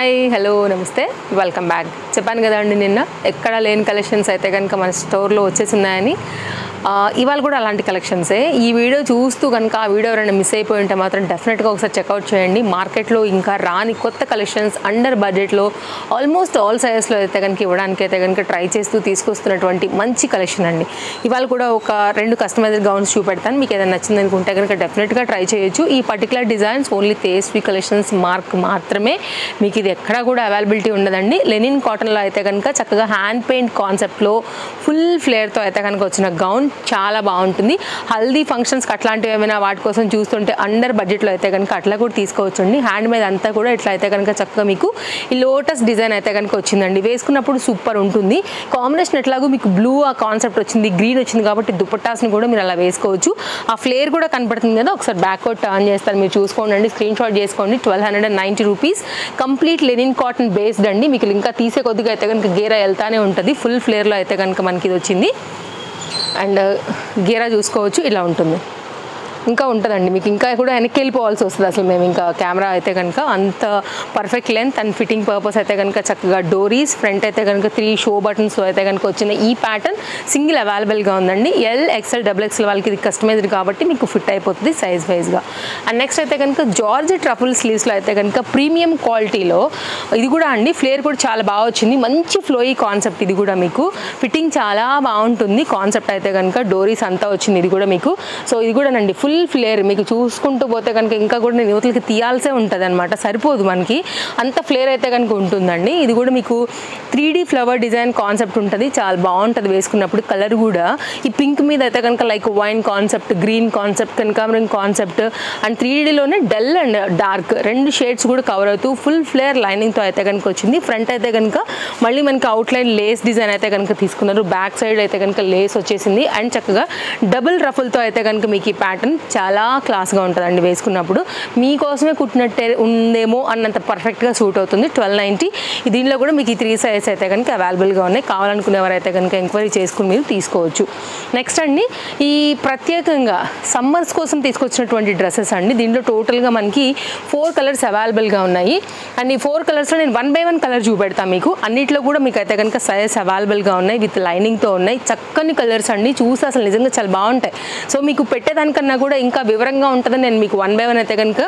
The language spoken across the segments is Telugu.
హాయ్ హలో నమస్తే వెల్కమ్ బ్యాక్. చెప్పాను కదండి నిన్న ఎక్కడ లేని కలెక్షన్స్ అయితే కనుక మన స్టోర్లో వచ్చేసి ఉన్నాయని. ఇవాళ కూడా అలాంటి కలెక్షన్సే. ఈ వీడియో చూస్తూ కనుక ఆ వీడియో ఎవరైనా మిస్ అయిపోయి ఉంటే మాత్రం డెఫినెట్గా ఒకసారి చెక్అవుట్ చేయండి. మార్కెట్లో ఇంకా రాని కొత్త కలెక్షన్స్ అండర్ బడ్జెట్లో ఆల్మోస్ట్ ఆల్ సైజెస్లో అయితే కనుక ఇవ్వడానికి అయితే కనుక ట్రై చేస్తూ తీసుకొస్తున్నటువంటి మంచి కలెక్షన్ అండి. ఇవాళ కూడా ఒక 2 కస్టమైజ్డ్ గౌన్స్ చూపెడతాను. మీకు ఏదైనా నచ్చింది అనుకుంటే కనుక డెఫినెట్గా ట్రై చేయొచ్చు. ఈ particular designs only Tejaswi collections mark మాత్రమే, మీకు ఇది ఎక్కడా కూడా అవైలబిలిటీ ఉండదండి. లెనిన్ కాటన్లో అయితే కనుక చక్కగా హ్యాండ్ పెయింట్ కాన్సెప్ట్లో ఫుల్ ఫ్లేర్తో అయితే కనుక వచ్చిన గౌన్ చాలా బాగుంటుంది. హల్దీ ఫంక్షన్స్కి అట్లాంటివి ఏమైనా వాటి కోసం చూస్తుంటే అండర్ బడ్జెట్లో అయితే కనుక అట్లా కూడా తీసుకోవచ్చండి. హ్యాండ్ మీద అంతా కూడా ఇట్లా అయితే కనుక చక్కగా మీకు ఈ లోటస్ డిజైన్ అయితే కనుక వచ్చిందండి. వేసుకున్నప్పుడు సూపర్ ఉంటుంది. కాంబినేషన్ ఎట్లాగో మీకు బ్లూ ఆ కాన్సెప్ట్ వచ్చింది, గ్రీన్ వచ్చింది కాబట్టి దుపట్టాస్ని కూడా మీరు అలా వేసుకోవచ్చు. ఆ ఫ్లేర్ కూడా కనపడుతుంది కదా, ఒకసారి బ్యాక్వర్డ్ టర్న్ చేస్తారు, మీరు చూసుకోండి, స్క్రీన్ షాట్ చేసుకోండి. 1290 rupees. Complete linen cotton based అండి. మీకు ఇంకా తీసే కొద్దిగా అయితే కనుక గేరా వెళ్తానే ఉంటుంది. ఫుల్ ఫ్లేర్లో అయితే కనుక మనకి ఇది వచ్చింది. అండ్ గేరా చూసుకోవచ్చు, ఇలా ఉంటుంది. ఇంకా ఉంటుందండి మీకు, ఇంకా కూడా వెనక్కి వెళ్ళిపోవాల్సి వస్తుంది అసలు. మేము ఇంకా కెమెరా అయితే కనుక అంత perfect length and fitting purpose అయితే కనుక చక్కగా డోరీస్ ఫ్రంట్ అయితే కనుక 3 షో బటన్స్ అయితే కనుక వచ్చిన ఈ ప్యాటర్న్ సింగిల్ అవైలబుల్గా ఉందండి. ఎల్ ఎక్స్ఎల్ డబుల్ ఎక్స్ఎల్ వాళ్ళకి ఇది కస్టమైజ్డ్ కాబట్టి మీకు ఫిట్ అయిపోతుంది సైజ్ వైజ్గా. అండ్ నెక్స్ట్ అయితే కనుక జార్జ్ ట్రఫుల్ స్లీవ్స్లో అయితే కనుక ప్రీమియం క్వాలిటీలో ఇది కూడా అండి. ఫ్లేర్ కూడా చాలా బాగా వచ్చింది, మంచి ఫ్లోయీ కాన్సెప్ట్. ఇది కూడా మీకు ఫిట్టింగ్ చాలా బాగుంటుంది. కాన్సెప్ట్ అయితే కనుక డోరీస్ అంతా వచ్చింది ఇది కూడా మీకు. సో ఇది కూడా అండి ఫుల్ ఫ్లేర్. మీకు చూసుకుంటూ పోతే కనుక ఇంకా కూడా నేను యువతలకి తీయాల్సే ఉంటుంది అనమాట, సరిపోదు మనకి అంత ఫ్లేర్ అయితే కనుక ఉంటుందండి. ఇది కూడా మీకు 3D ఫ్లవర్ డిజైన్ కాన్సెప్ట్ ఉంటుంది, చాలా బాగుంటుంది వేసుకున్నప్పుడు. కలర్ కూడా ఈ పింక్ మీద అయితే కనుక like wine concept, green concept, కనకాంబరం కాన్సెప్ట్ అండ్ 3Dలోనే డల్ అండ్ డార్క్ 2 షేడ్స్ కూడా కవర్ అవుతూ ఫుల్ ఫ్లేర్ లైనింగ్తో అయితే కనుక వచ్చింది. ఫ్రంట్ అయితే కనుక మళ్ళీ మనకి అవుట్లైన్ లేస్ డిజైన్ అయితే కనుక తీసుకున్నారు. బ్యాక్ సైడ్ అయితే కనుక లేస్ వచ్చేసింది అండ్ చక్కగా డబుల్ రఫుల్తో అయితే కనుక మీకు ఈ ప్యాటర్న్ చాలా క్లాస్గా ఉంటుందండి వేసుకున్నప్పుడు. మీకోసమే కుట్టినట్టే ఉందేమో అన్నంత పర్ఫెక్ట్గా సూట్ అవుతుంది. 1290. దీనిలో కూడా మీకు ఈ 3 సైజెస్ అయితే కనుక అవైలబుల్గా ఉన్నాయి. కావాలనుకునేవారైతే కనుక ఎంక్వైరీ చేసుకుని మీరు తీసుకోవచ్చు. నెక్స్ట్ అండి, ఈ ప్రత్యేకంగా సమ్మర్స్ కోసం తీసుకొచ్చినటువంటి డ్రెస్సెస్ అండి. దీంట్లో టోటల్గా మనకి 4 కలర్స్ అవైలబుల్గా ఉన్నాయి. అండ్ ఈ 4 కలర్స్లో నేను 1 by 1 కలర్ చూపెడతాను మీకు. అన్నిట్లో కూడా మీకు అయితే కనుక సైజెస్ అవైలబుల్గా ఉన్నాయి, విత్ లైనింగ్తో ఉన్నాయి. చక్కని కలర్స్ అండి, చూసి అసలు నిజంగా చాలా బాగుంటాయి. సో మీకు పెట్టేదానికన్నా కూడా ఇంకా వివరంగా ఉంటుందని నేను మీకు 1 by 1 అయితే కనుక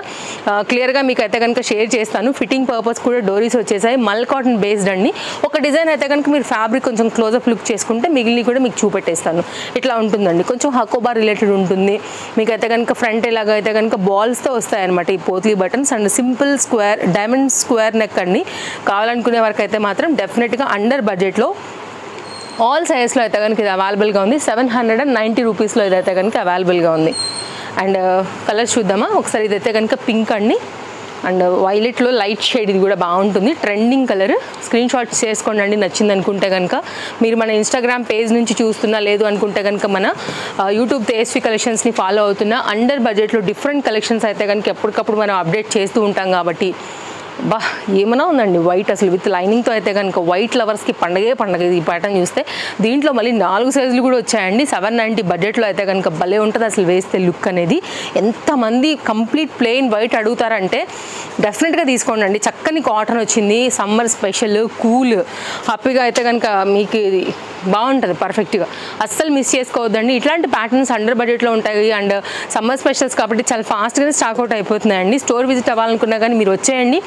క్లియర్గా మీకు అయితే కనుక షేర్ చేస్తాను. ఫిట్టింగ్ పర్పస్ కూడా డోరీస్ వచ్చేసాయి. మల్ కాటన్ బేస్డ్ అండి. ఒక డిజైన్ అయితే కనుక మీరు ఫ్యాబ్రిక్ కొంచెం క్లోజప్ లుక్ చేసుకుంటే మిగిలిన కూడా మీకు చూపెట్టేస్తాను. ఇట్లా ఉంటుందండి, కొంచెం హకోబా రిలేటెడ్ ఉంటుంది. మీకు అయితే కనుక ఫ్రంట్ ఇలాగ అయితే కనుక బాల్స్తో వస్తాయన్నమాట ఈ potli buttons. And simple square diamond square neck అండి. కావాలనుకునే వరకు అయితే మాత్రం డెఫినెట్గా అండర్ బడ్జెట్లో ఆల్ సైజెస్లో అయితే కనుక ఇది అవైలబుల్గా ఉంది. 790 రూపీస్లో ఇదైతే కనుక అవైలబుల్గా ఉంది. అండ్ కలర్ చూద్దామా ఒకసారి. ఇదైతే కనుక పింక్ అండి అండ్ వైలెట్లో లైట్ షేడ్. ఇది కూడా బాగుంటుంది, ట్రెండింగ్ కలర్. స్క్రీన్ షాట్ చేసుకోండి అండి నచ్చింది అనుకుంటే కనుక. మీరు మన ఇన్స్టాగ్రామ్ పేజ్ నుంచి చూస్తున్నా, లేదు అనుకుంటే కనుక మన యూట్యూబ్ తేజస్వి కలెక్షన్స్ని ఫాలో అవుతున్నా. అండర్ బడ్జెట్లో డిఫరెంట్ కలెక్షన్స్ అయితే కనుక ఎప్పటికప్పుడు మనం అప్డేట్ చేస్తూ ఉంటాం కాబట్టి బా ఏమన్నా ఉందండి. వైట్ అసలు విత్ లైనింగ్తో అయితే కనుక వైట్ లవర్స్కి పండగే పండగ ఈ ప్యాటర్న్ చూస్తే. దీంట్లో మళ్ళీ 4 సైజులు కూడా వచ్చాయండి. 790 బడ్జెట్లో అయితే కనుక భలే ఉంటుంది అసలు వేస్తే లుక్ అనేది. ఎంతమంది కంప్లీట్ ప్లెయిన్ వైట్ అడుగుతారంటే డెఫినెట్గా తీసుకోండి అండి. చక్కని కాటన్ వచ్చింది, సమ్మర్ స్పెషల్, కూల్ హ్యాపీగా అయితే కనుక మీకు ఇది బాగుంటుంది పర్ఫెక్ట్గా. అస్సలు మిస్ చేసుకోవద్దండి. ఇట్లాంటి ప్యాటర్న్స్ అండర్ బడ్జెట్లో ఉంటాయి అండ్ సమ్మర్ స్పెషల్స్ కాబట్టి చాలా ఫాస్ట్గానే స్టాక్అవుట్ అయిపోతున్నాయండి. స్టోర్ విజిట్ అవ్వాలనుకున్నా కానీ మీరు వచ్చేయండి.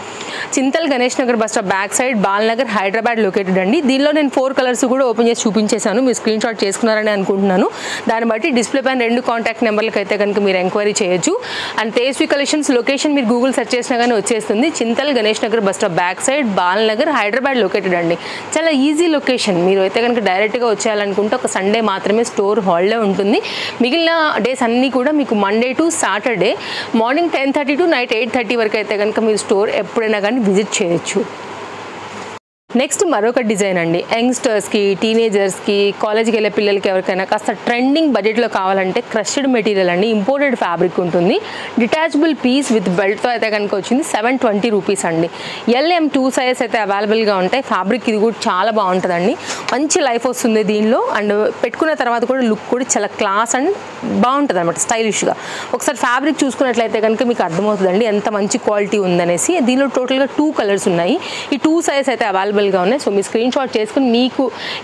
Chintal Ganesh Nagar bus stop back side, Balanagar, Hyderabad located అండి. దీనిలో నేను 4 కలర్స్ కూడా ఓపెన్ చేసి చూపించేశాను, మీరు స్క్రీన్ షాట్ చేసుకున్నారని అనుకుంటున్నాను. దాన్ని బట్టి డిస్ప్లే పైన 2 కాంటాక్ట్ నెంబర్లకు అయితే కనుక మీరు ఎంక్వైరీ చేయొచ్చు. అండ్ తేజస్వి కలెక్షన్స్ లొకేషన్ మీరు గూగుల్ సెర్చ్ చేసినా కానీ వచ్చేస్తుంది. Chintal Ganesh Nagar bus stop back side, Balanagar, Hyderabad located అండి. చాలా ఈజీ లొకేషన్. మీరు అయితే కనుక డైరెక్ట్గా వచ్చేయాలనుకుంటే ఒక సండే మాత్రమే స్టోర్ హాలిడే ఉంటుంది. మిగిలిన డేస్ అన్నీ కూడా మీకు Monday to Saturday morning 10:30 to night 8:30 వరకు అయితే కనుక మీరు స్టోర్ ఎప్పుడైనా కానీ విజిట్ చేయొచ్చు. నెక్స్ట్ మరొక డిజైన్ అండి, యంగ్స్టర్స్కి, టీనేజర్స్కి, కాలేజ్కి వెళ్ళే పిల్లలకి ఎవరికైనా కాస్త ట్రెండింగ్ బడ్జెట్లో కావాలంటే క్రష్డ్ మెటీరియల్ అండి, ఇంపోర్టెడ్ ఫ్యాబ్రిక్ ఉంటుంది, డిటాచబుల్ పీస్ విత్ బెల్ట్తో అయితే కనుక వచ్చింది. 720 రూపీస్ అండి. LM 2 సైజ్ అయితే అవైలబుల్గా ఉంటాయి. ఫ్యాబ్రిక్ ఇది కూడా చాలా బాగుంటుందండి, మంచి లైఫ్ వస్తుంది దీనిలో. అండ్ పెట్టుకున్న తర్వాత కూడా లుక్ కూడా చాలా క్లాస్ అండ్ బాగుంటుంది అనమాట, స్టైలిష్గా. ఒకసారి ఫ్యాబ్రిక్ చూసుకున్నట్లయితే కనుక మీకు అర్థమవుతుందండి ఎంత మంచి క్వాలిటీ ఉందనేసి. దీనిలో టోటల్గా 2 కలర్స్ ఉన్నాయి. ఈ 2 సైజ్ అయితే అవైలబుల్గా ఉన్నాయి. సో మీ స్క్రీన్ షాట్ చేసుకుని మీకు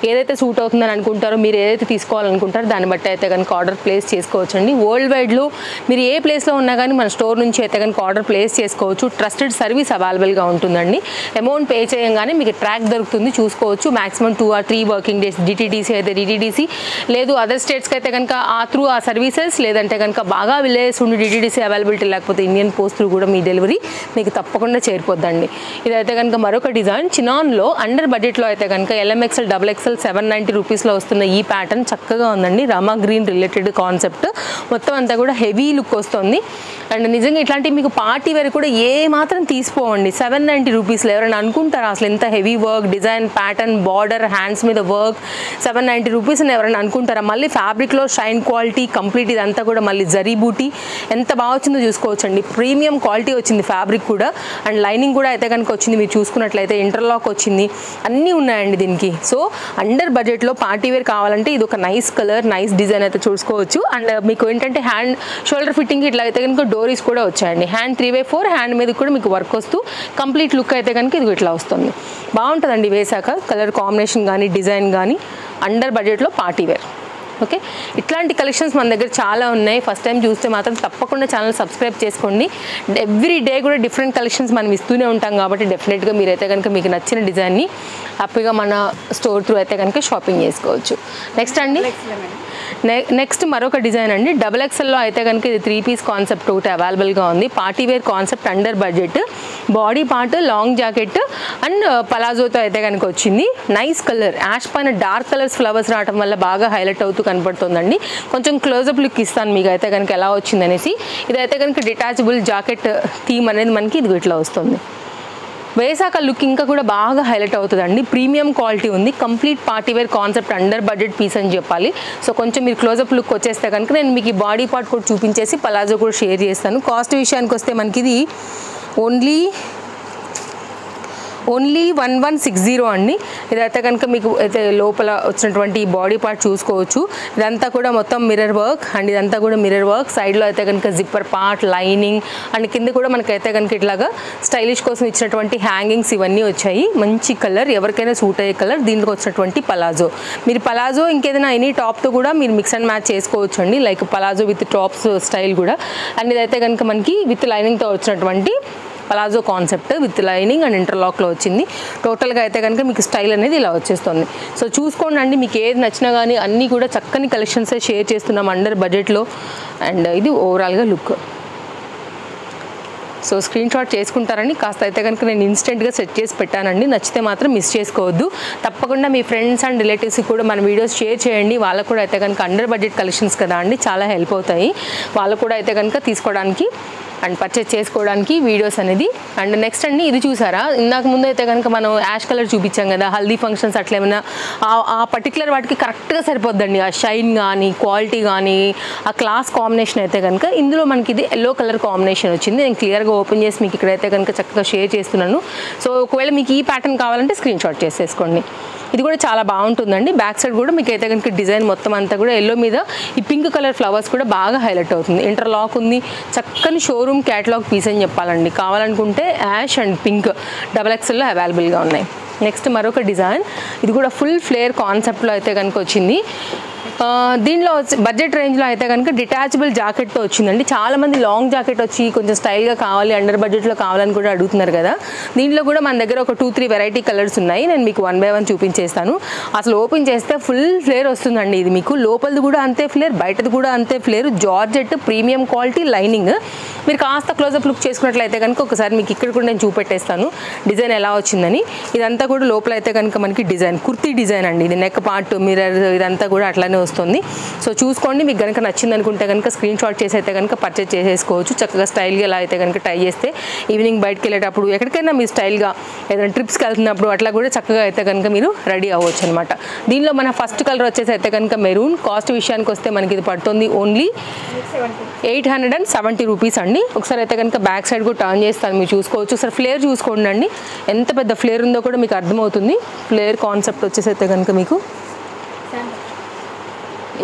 ఏదైతే సూట్ అవుతుందని అనుకుంటారో, మీరు ఏదైతే తీసుకోవాలనుకుంటారో దాన్ని బట్టి అయితే కనుక ఆర్డర్ ప్లేస్ చేసుకోవచ్చండి. వరల్డ్ వైడ్లో మీరు ఏ ప్లేస్లో ఉన్నా కానీ మన స్టోర్ నుంచి అయితే కనుక ఆర్డర్ ప్లేస్ చేసుకోవచ్చు. ట్రస్టెడ్ సర్వీస్ అవైలబుల్గా ఉంటుందండి. అమౌంట్ పే చేయగానే మీకు ట్రాక్ దొరుకుతుంది, చూసుకోవచ్చు. Maximum 2 or 3 working days. DTDC అయితే DTDC, లేదు అదర్ స్టేట్స్కి అయితే కనుక త్రూ ఆ సర్వీసెస్, లేదంటే కనుక బాగా విలేజెస్ ఉండి DTDC అవైలబిలిటీ లేకపోతే ఇండియన్ పోస్ట్ త్రూ కూడా మీ డెలివరీ మీకు తప్పకుండా చేరిపోద్దండి. ఇదైతే కనుక మరొక డిజైన్ చినాన్లో అండర్ బడ్జెట్లో అయితే కనుక LMXL XXL 790 రూపీస్లో వస్తున్న ఈ ప్యాటర్న్ చక్కగా ఉందండి. రామా గ్రీన్ రిలేటెడ్ కాన్సెప్ట్, మొత్తం అంతా కూడా హెవీ లుక్ వస్తుంది. అండ్ నిజంగా ఇట్లాంటివి మీకు పార్టీ వేర్ కూడా ఏ మాత్రం తీసిపోవండి. 790 రూపీస్లో ఎవరైనా అనుకుంటారా అసలు ఎంత heavy work, design, pattern, border, hands మీద వర్క్, 790 రూపీస్ అని ఎవరైనా అనుకుంటారా? మళ్ళీ ఫ్యాబ్రిక్లో షైన్ క్వాలిటీ కంప్లీట్, ఇదంతా కూడా మళ్ళీ జరీ బూటీ ఎంత బాగా వచ్చిందో చూసుకోవచ్చండి. ప్రీమియం క్వాలిటీ వచ్చింది ఫ్యాబ్రిక్ కూడా. అండ్ లైనింగ్ కూడా అయితే కనుక వచ్చింది, మీరు చూసుకున్నట్లయితే ఇంటర్లాక్ వచ్చింది, అన్నీ ఉన్నాయండి దీనికి. సో అండర్ బడ్జెట్లో పార్టీ వేర్ కావాలంటే ఇది ఒక నైస్ కలర్, నైస్ డిజైన్ అయితే చూసుకోవచ్చు. అండ్ మీకు ఏంటంటే హ్యాండ్ షోల్డర్ ఫిట్టింగ్ ఇట్లా అయితే కనుక డోరీస్ కూడా వచ్చాయండి. హ్యాండ్ 3/4 హ్యాండ్ మీద కూడా మీకు వర్క్ వస్తూ కంప్లీట్ లుక్ అయితే కనుక ఇది ఇట్లా వస్తుంది. బాగుంటుందండి వేసాక, కలర్ కాంబినేషన్ కానీ డిజైన్ కానీ. అండర్ బడ్జెట్లో పార్టీ వేర్. ఓకే, ఇట్లాంటి కలెక్షన్స్ మన దగ్గర చాలా ఉన్నాయి. ఫస్ట్ టైం చూస్తే మాత్రం తప్పకుండా ఛానల్ సబ్స్క్రైబ్ చేసుకోండి. ఎవ్రీ డే కూడా డిఫరెంట్ కలెక్షన్స్ మనం ఇస్తూనే ఉంటాం కాబట్టి డెఫినెట్గా మీరైతే కనుక మీకు నచ్చిన డిజైన్ని హ్యాపీగా మన స్టోర్ త్రూ అయితే కనుక షాపింగ్ చేసుకోవచ్చు. నెక్స్ట్ అండి, నెక్స్ట్ మరొక డిజైన్ అండి, XXLలో అయితే కనుక ఇది 3 పీస్ కాన్సెప్ట్ ఒకటి అవైలబుల్గా ఉంది. Party wear concept, under budget, body part long jacket and పలాజోతో అయితే కనుక వచ్చింది. నైస్ కలర్, యాష్ పైన డార్క్ కలర్స్ ఫ్లవర్స్ రావడం వల్ల బాగా హైలైట్ అవుతూ కనపడుతుందండి. కొంచెం క్లోజప్ లుక్ ఇస్తాను మీకు అయితే కనుక ఎలా వచ్చిందనేసి. ఇదైతే కనుక డిటాచబుల్ జాకెట్ థీమ్ అనేది మనకి ఇది ఇట్లా వస్తుంది. వేసాక లుక్ ఇంకా కూడా బాగా హైలైట్ అవుతుందండి. ప్రీమియం క్వాలిటీ ఉంది, complete party wear concept, under budget piece అని చెప్పాలి. సో కొంచెం మీరు క్లోజప్ లుక్ వచ్చేస్తే కనుక నేను మీకు ఈ బాడీ పార్ట్ కూడా చూపించేసి పలాజో కూడా షేర్ చేస్తాను. కాస్ట్ విషయానికి వస్తే మనకి ఇది ఓన్లీ 1160 అండి. ఇదైతే కనుక మీకు అయితే లోపల వచ్చినటువంటి బాడీ పార్ట్ చూసుకోవచ్చు. ఇదంతా కూడా మొత్తం మిర్రర్ వర్క్ అండ్ ఇదంతా కూడా మిర్రర్ వర్క్. సైడ్లో అయితే కనుక జిప్పర్ పార్ట్, లైనింగ్ అండ్ కింద కూడా మనకైతే కనుక ఇట్లాగా స్టైలిష్ కోసం ఇచ్చినటువంటి హ్యాంగింగ్స్ ఇవన్నీ వచ్చాయి. మంచి కలర్, ఎవరికైనా సూట్ అయ్యే కలర్. దీంట్లో వచ్చినటువంటి పలాజో, మీరు పలాజో ఇంకేదైనా ఎనీ టాప్తో కూడా మీరు మిక్స్ అండ్ మ్యాచ్ చేసుకోవచ్చు అండి, like palazzo with tops style కూడా. అండ్ ఇదైతే కనుక మనకి విత్ లైనింగ్తో వచ్చినటువంటి palazzo concept with lining and ఇంటర్లాక్లో వచ్చింది. టోటల్గా అయితే కనుక మీకు స్టైల్ అనేది ఇలా వచ్చేస్తుంది. సో చూసుకోండి అండి, మీకు ఏది నచ్చినా కానీ అన్నీ కూడా చక్కని కలెక్షన్సే షేర్ చేస్తున్నాం అండర్ బడ్జెట్లో. అండ్ ఇది ఓవరాల్గా లుక్. సో స్క్రీన్ షాట్ చేసుకుంటారని కాస్త అయితే కనుక నేను ఇన్స్టెంట్గా సెట్ చేసి పెట్టానండి. నచ్చితే మాత్రం మిస్ చేసుకోవద్దు. తప్పకుండా మీ ఫ్రెండ్స్ అండ్ రిలేటివ్స్కి కూడా మన వీడియోస్ షేర్ చేయండి. వాళ్ళకు కూడా అయితే కనుక అండర్ బడ్జెట్ కలెక్షన్స్ కదా అండి, చాలా హెల్ప్ అవుతాయి. వాళ్ళు కూడా అయితే కనుక తీసుకోవడానికి అండ్ పర్చేస్ చేసుకోవడానికి వీడియోస్ అనేది. అండ్ నెక్స్ట్ అండి, ఇది చూసారా, ఇందాక ముందు అయితే కనుక మనం యాష్ కలర్ చూపించాం కదా, హల్దీ ఫంక్షన్స్ అట్లా ఏమైనా ఆ పర్టికులర్ వాటికి కరెక్ట్గా సరిపోద్దండి. ఆ షైన్ కానీ క్వాలిటీ కానీ ఆ క్లాస్ కాంబినేషన్ అయితే కనుక ఇందులో మనకి ఇది ఎల్లో కలర్ కాంబినేషన్ వచ్చింది. నేను క్లియర్గా ఓపెన్ చేసి మీకు ఇక్కడైతే కనుక చక్కగా షేర్ చేస్తున్నాను. సో ఒకవేళ మీకు ఈ ప్యాటర్న్ కావాలంటే స్క్రీన్ షాట్ చేసేసుకోండి. ఇది కూడా చాలా బాగుంటుందండి. బ్యాక్ సైడ్ కూడా మీకు అయితే కనుక డిజైన్ మొత్తం అంతా కూడా ఎల్లో మీద ఈ పింక్ కలర్ ఫ్లవర్స్ కూడా బాగా హైలైట్ అవుతుంది. ఇంటర్లాక్ ఉంది, చక్కని షోరూమ్ క్యాటలాగ్ పీస్ అని చెప్పాలండి. కావాలనుకుంటే యాష్ అండ్ పింక్ XXLలో అవైలబుల్గా ఉన్నాయి. నెక్స్ట్ మరొక డిజైన్, ఇది కూడా ఫుల్ ఫ్లేర్ కాన్సెప్ట్లో అయితే కనుక వచ్చింది. దీనిలో బడ్జెట్ రేంజ్లో అయితే కనుక డిటాచబుల్ జాకెట్తో వచ్చిందండి. చాలామంది లాంగ్ జాకెట్ వచ్చి కొంచెం స్టైల్గా కావాలి, అండర్ బడ్జెట్లో కావాలని కూడా అడుగుతున్నారు కదా. దీంట్లో కూడా మన దగ్గర ఒక 2-3 వెరైటీ కలర్స్ ఉన్నాయి. నేను మీకు 1 by 1 చూపించేస్తాను. అసలు ఓపెన్ చేస్తే ఫుల్ ఫ్లేర్ వస్తుందండి. ఇది మీకు లోపలిది కూడా అంతే ఫ్లేర్, బయటది కూడా అంతే flare. Georgette premium quality lining. మీరు కాస్త క్లోజప్ లుక్ చేసుకున్నట్లయితే కనుక ఒకసారి మీకు ఇక్కడ కూడా నేను చూపెట్టేస్తాను డిజైన్ ఎలా వచ్చిందని. ఇదంతా ఇదంతా కూడా లోపల అయితే కనుక మనకి డిజైన్ కుర్తీ డిజైన్ అండి. ఇది నెక్ పార్ట్ మిర్రర్ ఇదంతా కూడా అట్లానే వస్తుంది. సో చూసుకోండి, మీకు కనుక నచ్చింది అనుకుంటే కనుక స్క్రీన్ షాట్ చేసి అయితే కనుక పర్చేస్ చేసేసుకోవచ్చు. చక్కగా స్టైల్గా ఎలా అయితే కనుక ట్రై చేస్తే ఈవినింగ్ బయటకు వెళ్ళేటప్పుడు ఎక్కడికైనా మీ స్టైల్గా ఏదైనా ట్రిప్స్కి వెళ్తున్నప్పుడు అట్లా కూడా చక్కగా అయితే కనుక మీరు రెడీ అవ్వచ్చు అనమాట. దీనిలో మన ఫస్ట్ కలర్ వచ్చేసి అయితే కనుక మెరూన్. కాస్ట్ విషయానికి వస్తే మనకి ఇది పడుతుంది ఓన్లీ 870 రూపీస్ అండి. ఒకసారి అయితే కనుక బ్యాక్ సైడ్ కూడా టర్న్ చేస్తాను, మీరు చూసుకోవచ్చు. ఒకసారి ఫ్లేర్ చూసుకోండి అండి, ఎంత పెద్ద ఫ్లేర్ ఉందో కూడా మీకు అర్థమవుతుంది. ఫ్లేర్ కాన్సెప్ట్ వచ్చేసి అయితే కనుక మీకు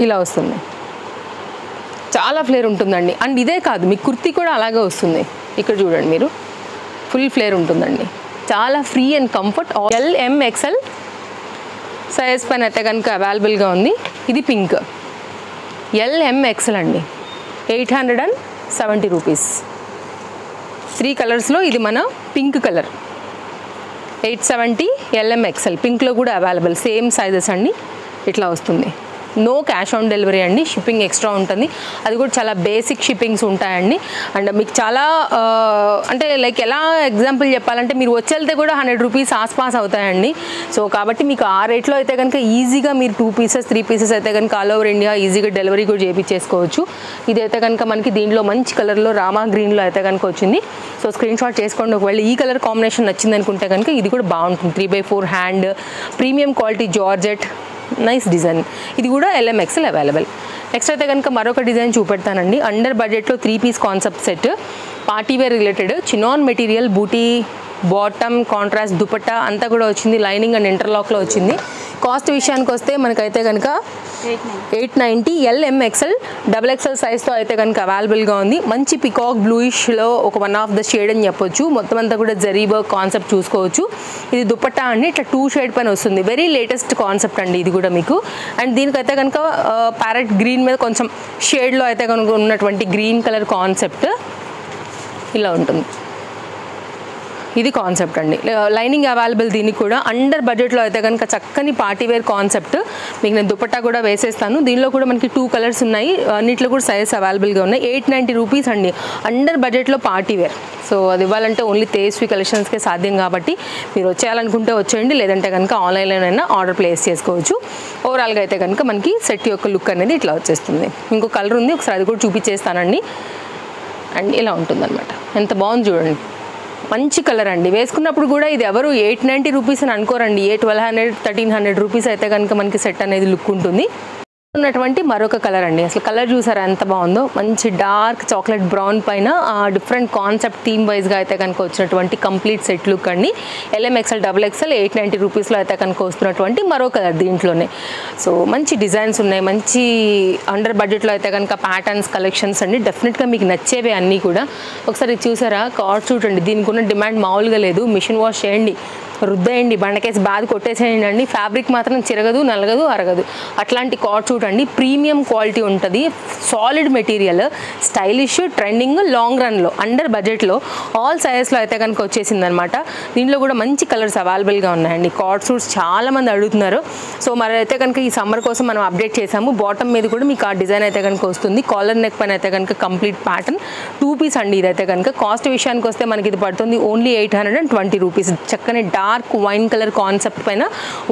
ఇలా వస్తుంది, చాలా ఫ్లేర్ ఉంటుందండి. అండ్ ఇదే కాదు, మీకు కుర్తీ కూడా అలాగే వస్తుంది. ఇక్కడ చూడండి, మీరు ఫుల్ ఫ్లేర్ ఉంటుందండి, చాలా free and comfort. LMXL size పైన అయితే కనుక అవైలబుల్గా ఉంది. ఇది పింక్ LMXL అండి, 870 రూపీస్. 3 కలర్స్లో ఇది మన పింక్ కలర్ 870 LMXL. పింక్లో కూడా అవైలబుల్, సేమ్ సైజెస్ అండి. ఇట్లా వస్తుంది. నో క్యాష్ ఆన్ డెలివరీ అండి, షిప్పింగ్ ఎక్స్ట్రా ఉంటుంది. అది కూడా చాలా బేసిక్ షిప్పింగ్స్ ఉంటాయండి. అండ్ మీకు చాలా అంటే లైక్ ఎలా ఎగ్జాంపుల్ చెప్పాలంటే మీరు వచ్చేళ్తే కూడా 100 రూపీస్ ఆస్పాస్ అవుతాయండి. సో కాబట్టి మీకు ఆ రేట్లో అయితే కనుక ఈజీగా మీరు 2 పీసెస్ 3 పీసెస్ అయితే కనుక ఆల్ ఓవర్ ఇండియా ఈజీగా డెలివరీ కూడా చేయించేసుకోవచ్చు. ఇదైతే కనుక మనకి దీంట్లో మంచి కలర్లో రామా గ్రీన్లో అయితే కనుక వచ్చింది. సో స్క్రీన్ షాట్ చేసుకోండి. ఒకవేళ ఈ కలర్ కాంబినేషన్ నచ్చింది అనుకుంటే కనుక ఇది కూడా బాగుంటుంది. 3/4 hand, premium quality georgette, nice design. ఇది కూడా LMXL అవైలబుల్. నెక్స్ట్ అయితే కనుక మరొక డిజైన్ చూపెడతానండి. అండర్ బడ్జెట్లో 3 piece concept set, party wear related, chinon material, బూటీ బాటమ్, కాంట్రాస్ట్ దుపట్టా అంతా కూడా వచ్చింది. లైనింగ్ అండ్ ఇంటర్లాక్లో వచ్చింది. కాస్ట్ విషయానికి వస్తే మనకైతే కనుక 890 LMXL XXL సైజ్తో అయితే కనుక అవైలబుల్గా ఉంది. మంచి పికాక్ బ్లూయిష్లో ఒక వన్ ఆఫ్ ద షేడ్ అని చెప్పొచ్చు. మొత్తం అంతా కూడా జరీ వర్క్ కాన్సెప్ట్ చూసుకోవచ్చు. ఇది దుపట్టా అండి, ఇట్లా 2 షేడ్ పైన వస్తుంది. వెరీ లేటెస్ట్ కాన్సెప్ట్ అండి ఇది కూడా మీకు. అండ్ దీనికైతే కనుక ప్యారెట్ గ్రీన్ మీద కొంచెం షేడ్లో అయితే కనుక ఉన్నటువంటి గ్రీన్ కలర్ కాన్సెప్ట్ ఇలా ఉంటుంది. ఇది కాన్సెప్ట్ అండి. లైనింగ్ అవైలబుల్ దీనికి కూడా. అండర్ బడ్జెట్లో అయితే కనుక చక్కని పార్టీవేర్ కాన్సెప్ట్. మీకు నేను దుపట్టా కూడా వేసేస్తాను. దీనిలో కూడా మనకి 2 కలర్స్ ఉన్నాయి. అన్నిట్లో కూడా సైజెస్ అవైలబుల్గా ఉన్నాయి. 890 రూపీస్ అండి, అండర్ బడ్జెట్లో పార్టీవేర్. సో అది ఇవ్వాలంటే ఓన్లీ తేజస్వి కలెక్షన్స్కే సాధ్యం కాబట్టి మీరు వచ్చేయాలనుకుంటే వచ్చేయండి, లేదంటే కనుక ఆన్లైన్లోనైనా ఆర్డర్ ప్లేస్ చేసుకోవచ్చు. ఓవరాల్గా అయితే కనుక మనకి సెట్ యొక్క లుక్ అనేది ఇట్లా వచ్చేస్తుంది. ఇంకో కలర్ ఉంది, ఒకసారి అది కూడా చూపించేస్తానండి. అండ్ ఇలా ఉంటుందన్నమాట. ఎంత బాగుంది చూడండి, మంచి కలర్ అండి. వేసుకున్నప్పుడు కూడా ఇది ఎవరు 890 రూపీస్ అని అనుకోరండి. 1200 1300 రూపీస్ అయితే కనుక మనకి సెట్ అనేది లుక్ ఉంటుంది. ఉన్నటువంటి మరొక కలర్ అండి. అసలు కలర్ చూసారా ఎంత బాగుందో, మంచి డార్క్ చాక్లెట్ బ్రౌన్ పైన డిఫరెంట్ కాన్సెప్ట్ థీమ్ వైజ్గా అయితే కనుక వచ్చినటువంటి కంప్లీట్ సెట్ లుక్ అండి. LMXL XXL 890 రూపీస్లో అయితే కనుక వస్తున్నటువంటి మరో కలర్ దీంట్లోనే. సో మంచి డిజైన్స్ ఉన్నాయి, మంచి అండర్ బడ్జెట్లో అయితే కనుక ప్యాటర్న్స్ కలెక్షన్స్ అండి. డెఫినెట్గా మీకు నచ్చేవే అన్నీ కూడా. ఒకసారి చూసారా కార్డ్ సూట్ అండి, దీనికి ఉన్న డిమాండ్ మామూలుగా లేదు. మిషన్ వాష్ చేయండి, రుద్దేయండి, బండకేసి బాధ కొట్టేసేయండి అండి, ఫ్యాబ్రిక్ మాత్రం చిరగదు, నలగదు, అరగదు. అట్లాంటి కార్డ్ సూట్ అండి. ప్రీమియం క్వాలిటీ ఉంటుంది, solid material, stylish, trending, long రన్లో, అండర్ బడ్జెట్లో ఆల్ సైజెస్లో అయితే కనుక వచ్చేసింది అనమాట. దీంట్లో కూడా మంచి కలర్స్ అవైలబుల్గా ఉన్నాయండి. కార్డ్ సూట్స్ చాలామంది అడుగుతున్నారు. సో మరి అయితే కనుక ఈ సమ్మర్ కోసం మనం అప్డేట్ చేసాము. బాటమ్ మీద కూడా మీకు ఆ డిజైన్ అయితే కనుక వస్తుంది. కాలర్ నెక్ పైన అయితే కనుక కంప్లీట్ ప్యాటర్న్ 2 పీస్ అండి. ఇదైతే కనుక కాస్ట్ విషయానికి వస్తే మనకి ఇది పడుతుంది ఓన్లీ 820 రూపీస్. చక్కని డార్క్ వైన్ కలర్ కాన్సెప్ట్ పైన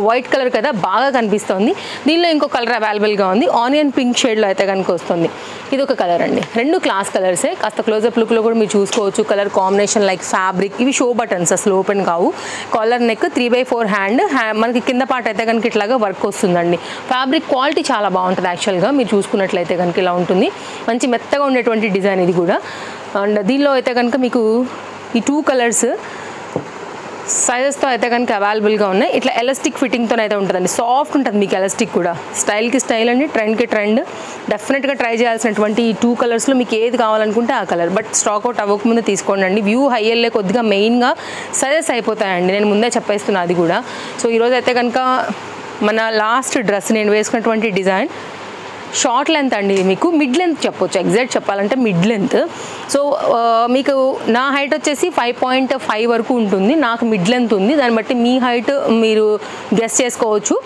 వైట్ కలర్ కదా బాగా కనిపిస్తుంది. దీనిలో ఇంకో కలర్ అవైలబుల్గా ఉంది, ఆనియన్ పింక్ షేడ్లో అయితే కనుక వస్తుంది. ఇది ఒక కలర్ అండి. 2 క్లాస్ కలర్సే. కాస్త క్లోజప్ లుక్లో కూడా మీరు చూసుకోవచ్చు. Colour combination like fabric. ఇవి షో బటన్స్, అసలు ఓపెన్ కావు. కాలర్ నెక్, 3/4 హ్యాండ్, మనకి కింద పార్ట్ అయితే కనుక ఇట్లాగా వర్క్ వస్తుందండి. ఫ్యాబ్రిక్ క్వాలిటీ చాలా బాగుంటుంది యాక్చువల్గా. మీరు చూసుకున్నట్లయితే కనుక ఇలా ఉంటుంది. మంచి మెత్తగా ఉండేటువంటి డిజైన్ ఇది కూడా. అండ్ దీనిలో అయితే కనుక మీకు ఈ 2 కలర్స్ సైజెస్తో అయితే కనుక అవైలబుల్గా ఉన్నాయి. ఇట్లా ఎలాస్టిక్ ఫిట్టింగ్తో అయితే ఉంటుందండి, సాఫ్ట్ ఉంటుంది మీకు ఎలాస్టిక్ కూడా. స్టైల్కి స్టైల్ అండి, ట్రెండ్కి ట్రెండ్. డెఫినెట్గా ట్రై చేయాల్సినటువంటి ఈ 2 కలర్స్లో మీకు ఏది కావాలనుకుంటే ఆ కలర్. బట్ స్టాక్ అవుట్ అవ్వకముందే తీసుకోండి అండి. వ్యూ హై వెళ్ళే కొద్దిగా మెయిన్గా సైజెస్ అయిపోతాయండి, నేను ముందే చెప్పేస్తున్నా అది కూడా. సో ఈరోజు అయితే కనుక మన లాస్ట్ డ్రెస్ నేను వేసుకున్నటువంటి డిజైన్ షార్ట్ లెంత్ అండి. మీకు మిడ్ లెంత్ చెప్పొచ్చు, ఎగ్జాక్ట్ చెప్పాలంటే మిడ్ లెంత్. సో మీకు నా హైట్ వచ్చేసి 5.5 వరకు ఉంటుంది, నాకు మిడ్ లెంత్ ఉంది. దాన్ని బట్టి మీ హైట్ మీరు గెస్ చేసుకోవచ్చు.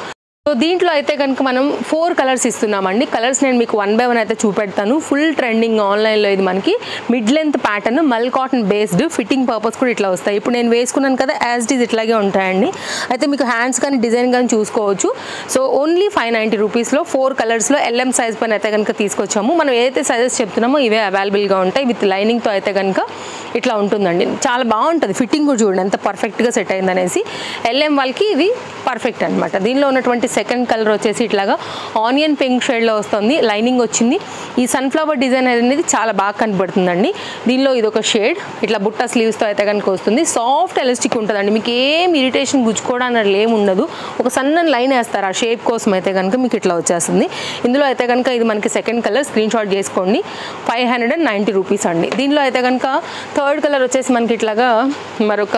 సో దీంట్లో అయితే కనుక మనం 4 కలర్స్ ఇస్తున్నామండి. కలర్స్ నేను మీకు 1 by 1 అయితే చూపెడతాను. ఫుల్ ట్రెండింగ్ ఆన్లైన్లో ఇది మనకి మిడ్ లెంత్ ప్యాటర్న్, మల్ కాటన్ బేస్డ్, ఫిట్టింగ్ పర్పస్ కూడా ఇట్లా వస్తాయి. ఇప్పుడు నేను వేసుకున్నాను కదా, యాజ్ ఇట్ ఈజ్ ఇట్లాగే ఉంటాయండి. అయితే మీకు హ్యాండ్స్ కానీ డిజైన్ కానీ చూసుకోవచ్చు. సో ఓన్లీ 590 రూపీస్లో 4 కలర్స్లో LM సైజ్ పైన అయితే కనుక తీసుకొచ్చాము. మనం ఏదైతే సైజెస్ చెప్తున్నామో ఇవే అవైలబుల్గా ఉంటాయి. విత్ లైనింగ్తో అయితే కనుక ఇట్లా ఉంటుందండి. చాలా బాగుంటుంది. ఫిట్టింగ్ కూడా చూడండి ఎంత పర్ఫెక్ట్గా సెట్ అయిందనేసి. LM వాళ్ళకి ఇది పర్ఫెక్ట్ అనమాట. దీనిలో ఉన్నటువంటి సెకండ్ కలర్ వచ్చేసి ఇట్లాగా ఆనియన్ పింక్ షేడ్లో వస్తుంది. లైనింగ్ వచ్చింది. ఈ సన్ఫ్లవర్ డిజైన్ అనేది చాలా బాగా కనబడుతుందండి. దీనిలో ఇది ఒక షేడ్ ఇట్లా బుట్ట స్లీవ్స్తో అయితే కనుక వస్తుంది. సాఫ్ట్ ఎలాస్టిక్ ఉంటుందండి. మీకు ఏం ఇరిటేషన్ గుచ్చుకోవడానికి ఏమి ఉండదు. ఒక సన్న లైన్ వేస్తారు ఆ షేప్ కోసం అయితే కనుక మీకు ఇట్లా వచ్చేస్తుంది. ఇందులో అయితే కనుక ఇది మనకి సెకండ్ కలర్, స్క్రీన్ షాట్ చేసుకోండి. 590 రూపీస్ అండి. దీనిలో అయితే కనుక థర్డ్ కలర్ వచ్చేసి మనకి ఇట్లాగా మరొక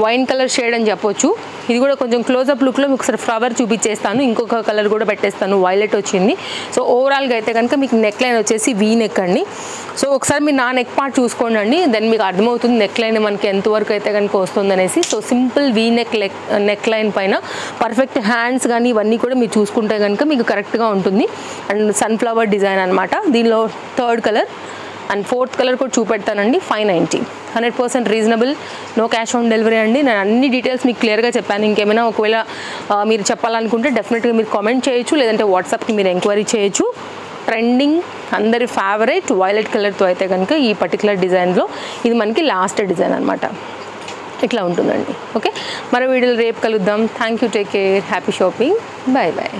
వైన్ కలర్ షేడ్ అని చెప్పొచ్చు. ఇది కూడా కొంచెం క్లోజప్ లుక్లో మీకు ఒకసారి ఫ్లవర్ చూపించేస్తాను. ఇంకొక కలర్ కూడా పెట్టేస్తాను, వైలెట్ వచ్చింది. సో ఓవరాల్గా అయితే కనుక మీకు నెక్ లైన్ వచ్చేసి వీ నెక్ అండి. సో ఒకసారి మీరు నా నెక్ పార్ట్ చూసుకోండి అండి, దెన్ మీకు అర్థమవుతుంది నెక్ లైన్ మనకి ఎంతవరకు అయితే కనుక వస్తుంది అనేసి. So simple V neck line పైన పర్ఫెక్ట్ హ్యాండ్స్ కానీ ఇవన్నీ కూడా మీరు చూసుకుంటే కనుక మీకు కరెక్ట్గా ఉంటుంది. అండ్ సన్ఫ్లవర్ డిజైన్ అనమాట. దీనిలో third colour and fourth colour కూడా చూపెడతానండి. 590, 100% reasonable, no cash on delivery అండి. నేను అన్ని డీటెయిల్స్ మీకు క్లియర్గా చెప్పాను. ఇంకేమైనా ఒకవేళ మీరు చెప్పాలనుకుంటే డెఫినెట్గా మీరు కామెంట్ చేయొచ్చు, లేదంటే వాట్సాప్కి మీరు ఎంక్వైరీ చేయొచ్చు. ట్రెండింగ్ అందరి ఫేవరెట్ వైలెట్ కలర్తో అయితే కనుక ఈ పర్టికులర్ డిజైన్లో ఇది మనకి లాస్ట్ డిజైన్ అనమాట. ఇట్లా ఉంటుందండి. ఓకే, మరో వీడియోలో రేపు కలుద్దాం. Thank you, take care, happy shopping, bye bye.